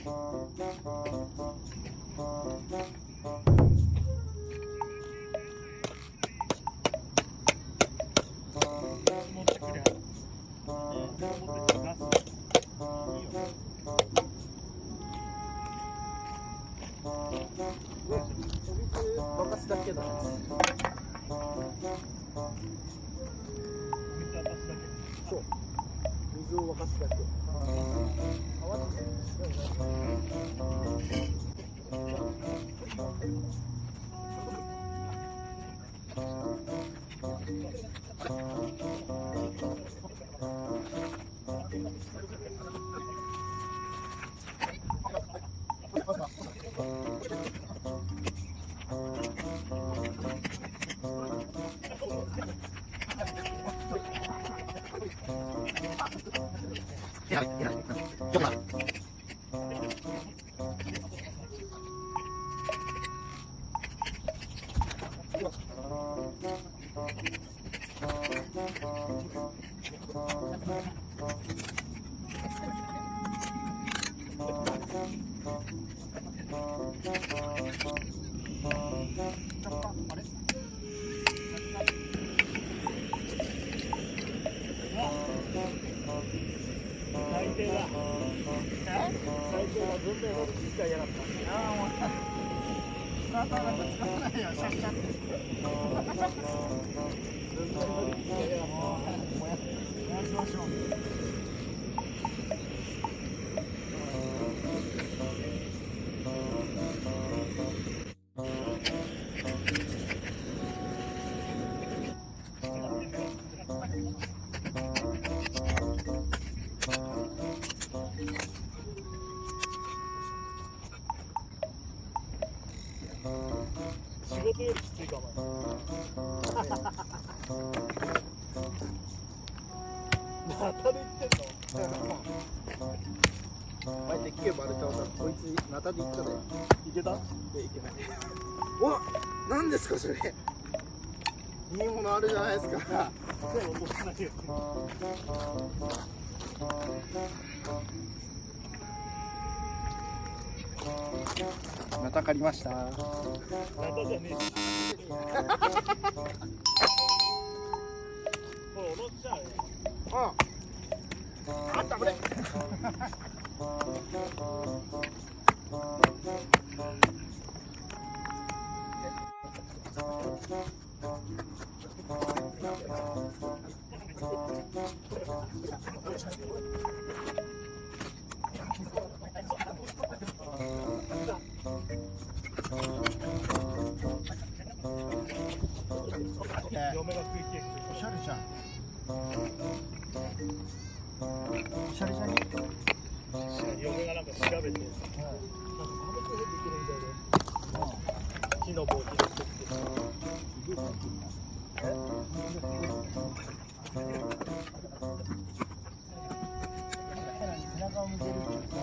沸かすだけだ。そう。水を沸かすだけ。仕事よりきついかも。ナタで行ってんの？前で聞けばあれちゃうか、こいつナタで行ったで。いけた？いけない。お、何ですかそれ。いいものあるじゃないですか。また借りました。ナタじゃねえ。これ踊っちゃうよ。あったこれ。嫁が食い消おしゃれじゃん。おしゃれじゃね。嫁がなんか調べて、なんかバーベキューできるみたいで、木の棒を拾ってきて。背中を向けるっていうさ、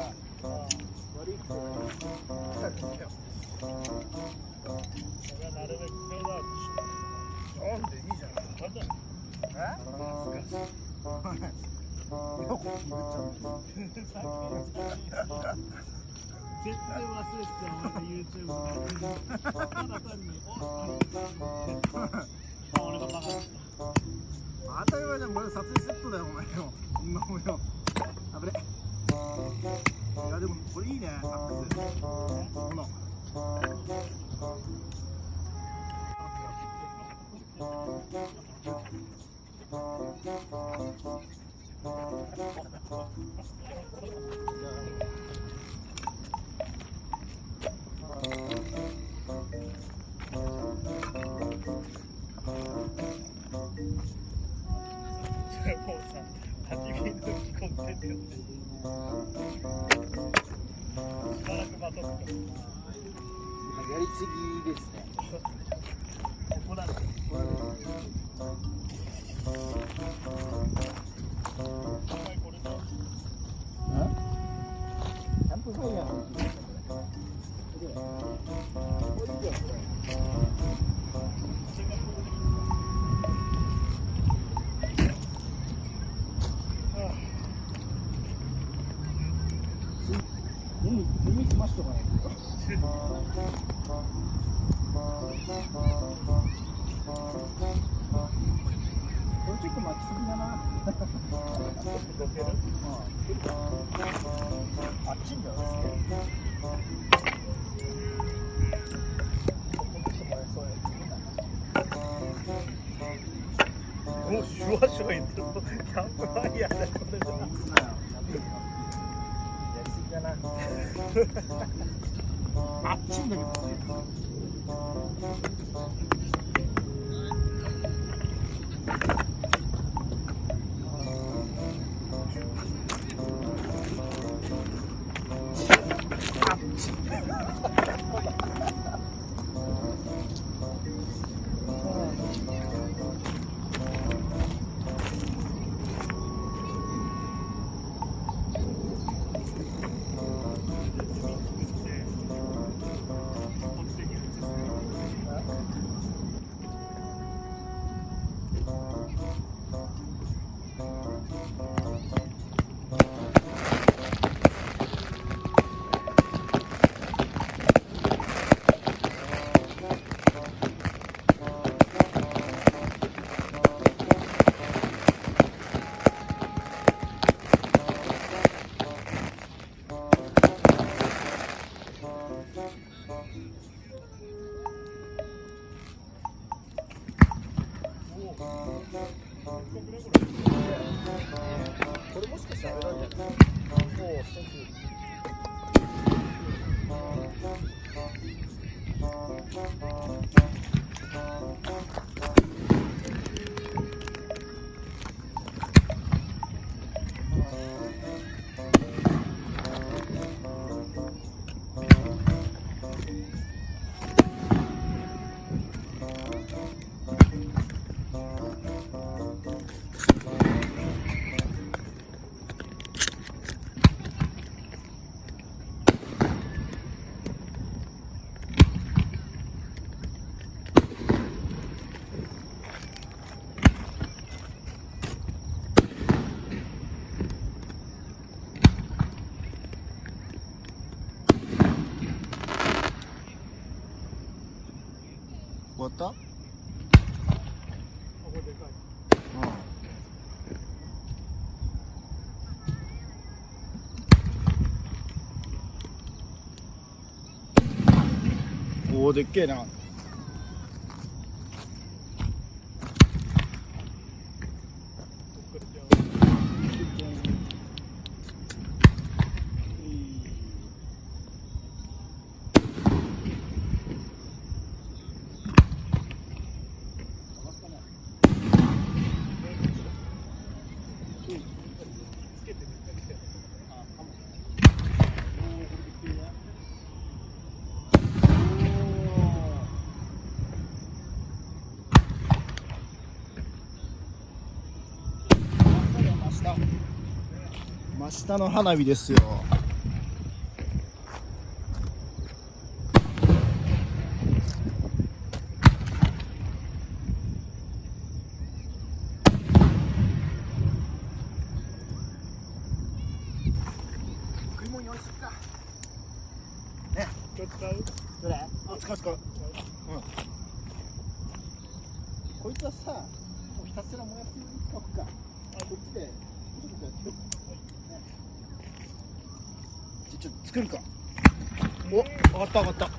悪いことだよ。それはなるべくフェードアウトしない。なんでいいじゃん。なんだよ。絶対忘れてたよ、俺が YouTube で。ただ単に、俺がバカだった。当たり前じゃん、これ撮影セットだよ、お前よ。こんなもんよ。あぶね。いや、でも、これいいね、アックス。この。もうさ、焚き火の着込んでんだよって。しばらく待とうか。やりすぎですね。怒られてる。あんまりこれだ。キャンプファイヤーの耳すましとかないと。これちょっと巻きすぎだな。あっちんじゃないもうシュワシュワ言ってる。キャンプファイヤーだよこれじゃ。やりすぎだな。あっちんだけど。これもしかしたらあれなんじゃない？もう一つ。終わった？ここでかい。おお、でっけえな。真下の花火ですよ。食い物用意するか。ね。今日使う？どれ？あ、使う。こいつはさ、もうひたすら燃やすように使おうか。こっちでちょっとやってよ。ちょっと作るか。お、上がった。